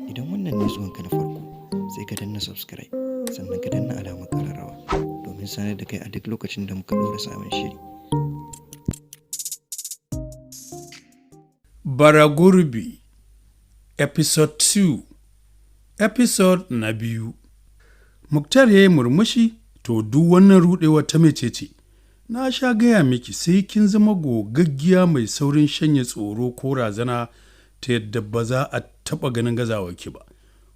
Idan wannan ne zuwanka na farko, sai ka danna subscribe, sannan ka danna alamar ƙararrawa domin sanar da kai a duk lokacin da muka ɗora sabon shiri. Bara Gurbi Episode 2 Episode na 2. Muktar ya yi murmushi, to duk wannan ruɗewa ta mecece. Na sha gaya miki sai kin zama gogaggiya mai saurin shanye tsoro ko razana ta yadda ba za a taɓa ganin gazawarki ba.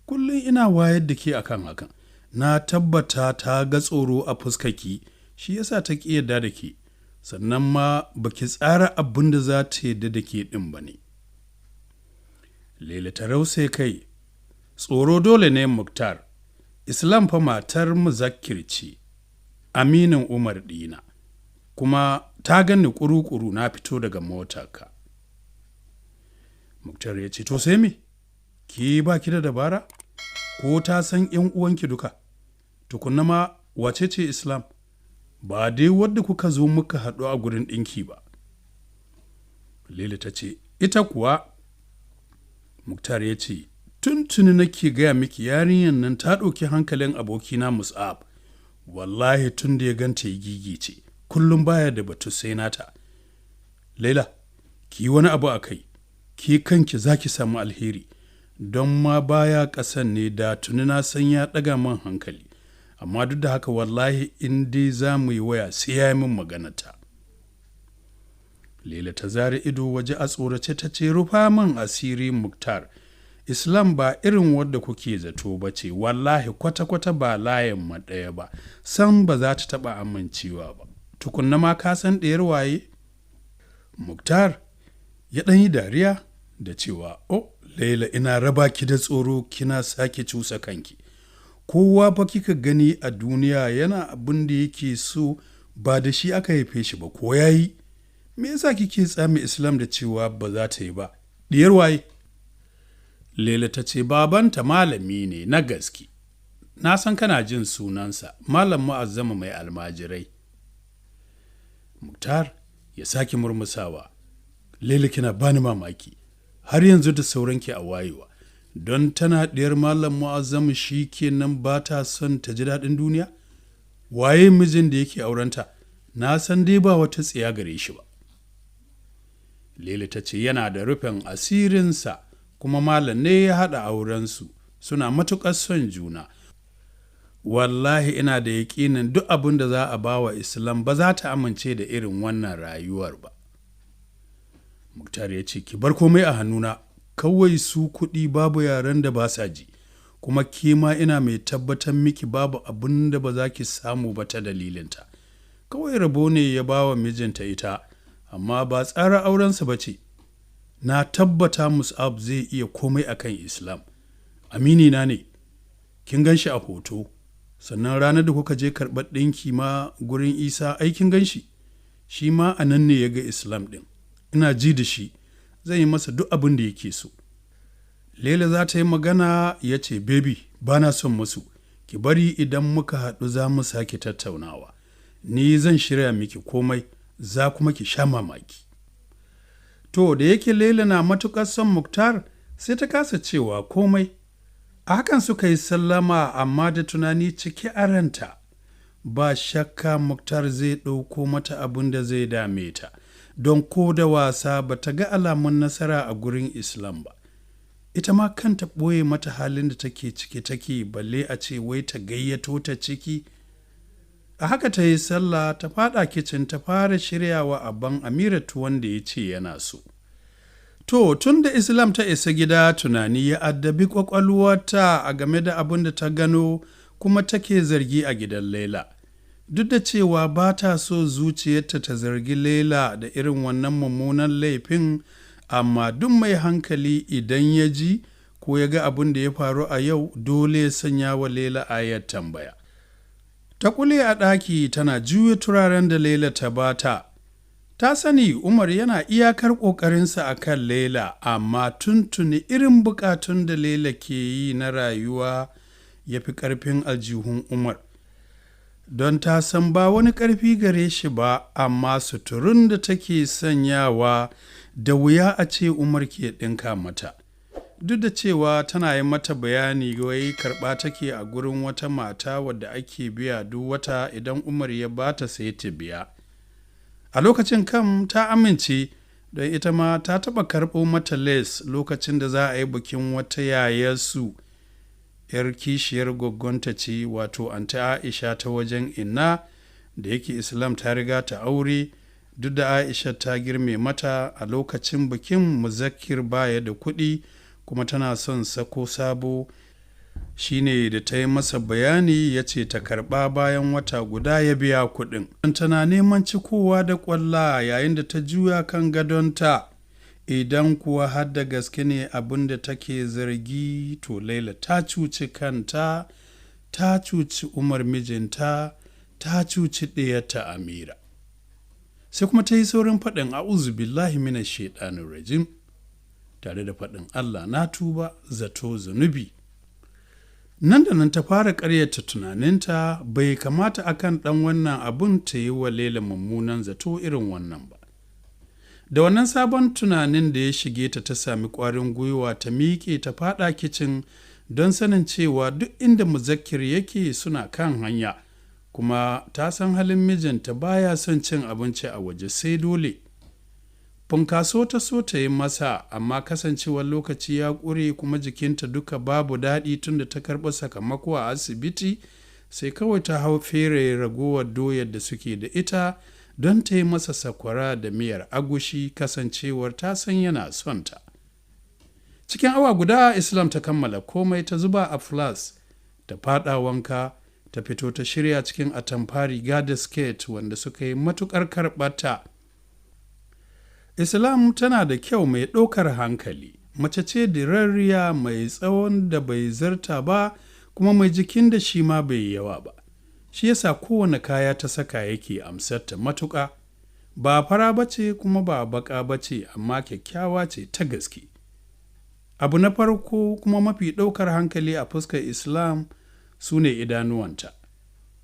Kullum ina wayar da ke akan hakan. Na tabbata ta ga tsoro a fuskaki, shi yasa ta ƙi yadda da ke. Sannan ma baki tsara abin da za ta yadda da ke ɗin ba ne. Lele ta rause kai, tsoro dole ne Muktar. Islam fa matar Muzakkir ce, aminin Umar ɗina, kuma ta gani ƙuru-ƙuru na fito daga motarka. Muktar ya ce, to sai me? Ki ba ki da dabara? Ko ta san ‘yan uwanki duka? Tukunna ma wace ce Islam? Ba dai wadda kuka zo muka haɗu a gurin ɗinki ba. Lele ta ce, ita kuwa. Muktar ya ce, tuntuni nake gaya miki yarinyar nan ta ɗauki hankalin abokina Mus'ab. Wallahi tun da ya ganta ya gigice, kullum baya da batu sai nata. Laila, ki yi wani abu a kai, ki kanki za ki samu alheri, don ma baya ƙasan ne da tuni na san ya ɗaga man hankali. Amma duk da haka wallahi in dai za mu yi waya sai ya yi min maganata. Laila ta zare ido waje a tsorace ta ce, rufa min asiri Muktar. Islam ba irin wadda kuke zato ba ce, wallahi kwata-kwata ba layin ma ɗaya ba, san ba za ta taɓa amincewa ba. Tukunna ma ka san ɗayar waye? Muktar ya ɗan yi dariya da cewa, oh, Laila ina raba ki da tsoro kina sake cusa kanki. Kowa fa kika gani a duniya yana abin da yake so ba da shi aka haife shi ba ko yayi. Me yasa kike tsami Islam da cewa ba za ta yi ba? Diyar waye? Lela ta ce babanta malami ne na gaske. Na san kana jin sunansa, Malam Mu'azzama mai almajirai. Muktar ya sake murmusawa. Lela kina bani mamaki. Har yanzu da sauranki a wayewa. Don tana diyar Malam Mu'azzama shi kenan ba ta son ta ji daɗin duniya? Waye mijin da yake aurenta? Na san dai ba wata tsiya gare shi ba. Lele ta ce yana da rufin asirinsa kuma malam ne ya haɗa aurensu, suna matuƙar son juna. Wallahi ina da yaƙinin duk abin da za a ba wa Islam ba za ta amince da irin wannan rayuwar ba. Muktar ya ce ki bar komai a hannuna, kawai su kuɗi babu yaren da ba sa ji, kuma ke ma ina mai tabbatar miki babu abin da ba za ki samu ba ta dalilinta. Kawai rabo ne ya ba wa mijinta ita, amma ba tsara aurensa ba ce. Na tabbata Mus'ab zai iya komai akan Islam. Amini na ne, kin gan shi a hoto, sannan ranar da kuka je karɓar ɗinki ma gurin Isa aikin gan shi. Shi ma a nan ne ya ga Islam ɗin. Ina ji da shi, zan yi masa duk abin da yake so. Lela za ta yi magana ya ce, baby, ba na son musu, ki bari idan muka haɗu za mu sake tattaunawa. Ni zan shirya miki komai, za kuma ki sha mamaki. To, da yake Laila na matuƙar son Muktar, sai ta kasa cewa komai. A hakan suka yi sallama amma da tunani cike a ranta. Ba shakka Muktar zai ɗauko mata abin da zai dame ta, don ko da wasa ba ta ga alamun nasara a gurin Islam ba. Ita ma kanta ɓoye mata halin da take ciki take balle a ce wai ta gayyato ta ciki. A haka ta yi sallah ta fada kicin ta fara shiryawa abban Amiratu wanda ya ce yana so. To, tun da Islam ta isa gida tunani ya addabi ƙwaƙwalwata a game da abin da ta gano kuma take zargi a gidan Laila. Duk da cewa ba ta so zuciyarta ta zargi Laila da irin wannan mummunan laifin, amma duk mai hankali idan ya ji ko ya ga abin da ya faru a yau dole ya sanya wa Laila ayar tambaya. Ta kule a ɗaki tana juya turaren da Laila ta bata. Ta sani Umar yana iyakar ƙoƙarinsa a kan Laila, amma tuntuni irin buƙatun da Laila ke yi na rayuwa ya fi ƙarfin aljihun Umar. Don ta san ba wani ƙarfi gare shi ba, amma suturun da take sanyawa da wuya a ce Umar ke ɗinka mata. duk da cewa tana yi mata bayani wai karɓa take a gurin wata mata wadda ake biya duk wata idan Umar ya bata sai ta biya. A lokacin kam ta amince don ita ma ta taɓa karɓo mata les lokacin da za a yi bikin wata yayarsu, ‘yar kishiyar gwaggonta ce wato Anta Aisha ta wajen inna, da yake Islam ta riga ta aure, duk da Aisha ta girme mata a lokacin bikin Muzakkir baya da kuɗi kuma tana son sako sabo, shine da ta yi masa bayani ya ce ta karɓa bayan wata guda ya biya kuɗin. Tana neman cikowa da ƙwalla yayin da ta juya kan gadonta, idan kuwa har da gaske ne abin da take zargi, to Laila ta cuci kanta, ta cuci Umar mijinta, ta cuci ɗiyarta Amira. Sai kuma ta yi saurin faɗin a'udhu billahi minash shaitanir rajim, tare da faɗin Allah na tuba, zato zunubi. Nan da nan ta fara ƙaryata tunaninta, bai kamata akan ɗan wannan abun ta yi wa Laila mummunan zato irin wannan ba. Da wannan sabon tunanin da ya shige ta, ta sami ƙwarin gwiwa ta miƙe ta faɗa kicin don sanin cewa duk inda Muzakkir yake suna kan hanya, kuma ta san halin mijinta baya son cin abinci a waje sai dole. Funkaso ta so ta yi masa, amma kasancewar lokaci ya ƙure kuma jikinta duka babu daɗi tun da ta karɓi sakamako a asibiti, sai kawai ta hau fere ragowar doyar da suke da ita don ta yi masa sakwara da miyar agushi, kasancewar ta san yana son ta. Cikin awa guda Islam ta kammala komai, ta zuba a flas, ta faɗa wanka, ta fito ta shirya cikin atamfa riga da skirt wanda suka yi matuƙar karɓata. Islam tana da kyau mai ɗaukar hankali, mace ce dirarriya mai tsawon da bai zarta ba kuma mai jikin da shi ma bai yawa ba. Shi yasa kowane kaya ta saka yake amsarta matuƙa. Ba fara bace kuma ba baƙa bace, amma kyakkyawa ce ta gaske. Abu na farko kuma mafi ɗaukar hankali a fuskar Islam su ne idanuwanta.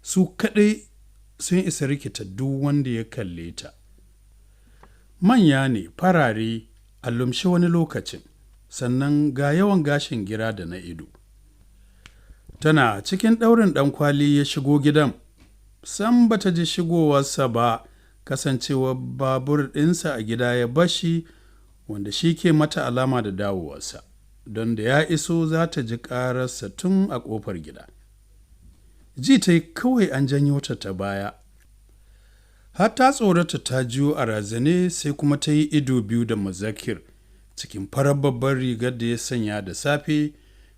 Su kaɗai sun isa rikita duk wanda ya kalle ta. Manya ne, farare, a lumshe wani lokacin, sannan ga yawan gashin gira da na ido. Tana cikin ɗaurin ɗankwali ya shigo gidan, sam bata ji shigowarsa ba, kasancewar babur ɗinsa a gida ya bashi, wanda shi ke mata alama da dawowarsa, don da ya iso za ta ji ƙararsa tun a ƙofar gida. Ji ta yi kawai an janyo ta baya. Har ta tsorata ta jiyo a razane, sai kuma ta yi ido biyu da Muzakkir cikin farar babbar rigar da ya sanya da safe,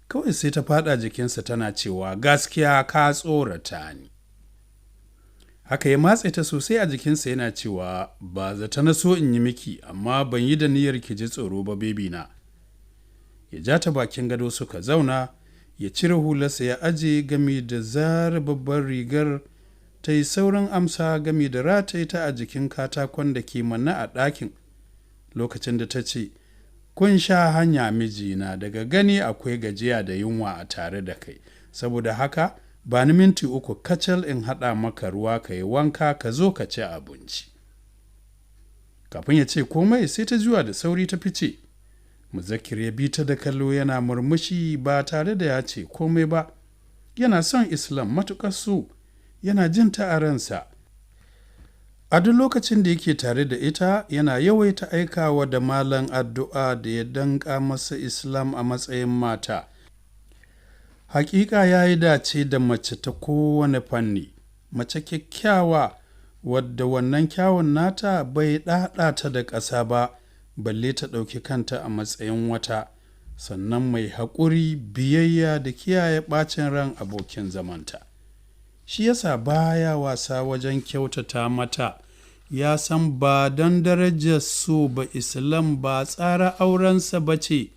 kawai sai ta faɗa jikinsa tana cewa gaskiya ka tsorata ni. Haka ya matse ta sosai a jikinsa yana cewa ba zata na so in yi miki, amma ban yi da niyyar ki ji tsoro ba bebi na. Ya ja ta bakin gado suka zauna, ya cire hularsa ya aje gami da zara babbar rigar, ta yi saurin amsa gami da rataye ta a jikin katakon da ke manne a ɗakin, lokacin da ta ce, kun sha hanya mijina, daga gani akwai gajiya da yunwa a tare da kai, saboda haka ba ni minti 3 kacal in haɗa maka ruwa ka yi wanka ka zo ka ci abinci. Kafin ya ce komai sai ta juya da sauri ta fice. Muzakkir ya bi ta da kallo yana murmushi ba tare da ya ce komai ba. Yana son Islam matuƙar so, yana jin ta a ransa. A duk lokacin da yake tare da ita, yana yawaita aikawa da malam addu'a da ya danƙa masa Islam a matsayin mata. Hakika ya yi dace da mace ta kowane fanni, mace kyakkyawa, wadda wannan kyawun nata bai ɗaɗata da ƙasa ba, balle ta ɗauki kanta a matsayin wata, sannan mai haƙuri, biyayya da kiyaye ɓacin ran abokin zamanta. Shi yasa baya wasa wajen kyautata mata, ya san ba don darajar so ba Islam ba tsara aurensa ba ce,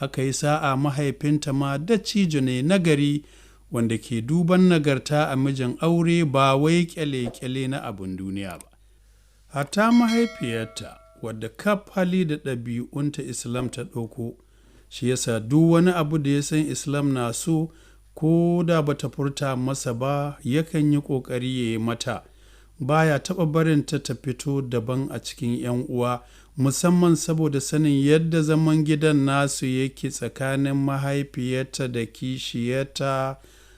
aka yi sa'a mahaifinta ma dattijo ne nagari wanda ke duban nagarta a mijin aure ba wai kyale-kyale na abin duniya ba. Hatta mahaifiyarta wadda kaf hali da ɗabi'unta Islam ta ɗauko, shi yasa duk wani abu da ya san Islam na so, ko da bata furta masa ba, yakan yi ƙoƙari ya yi mata, baya taɓa barinta ta fito daban a cikin 'yan uwa, musamman saboda sanin yadda zaman gidan nasu yake tsakanin mahaifiyarta da kishiyarta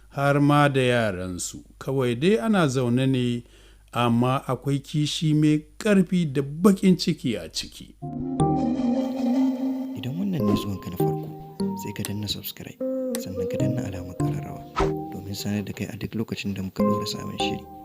har ma da yaransu. Kawai dai ana zaune ne, amma akwai kishi mai ƙarfi da baƙin ciki a ciki. Idan wannan ne zuwanka na farko, sai ka danna subscribe, sannan ka danna alamar ƙararrawa domin sanar da kai a duk lokacin da muka ɗora sabon shiri.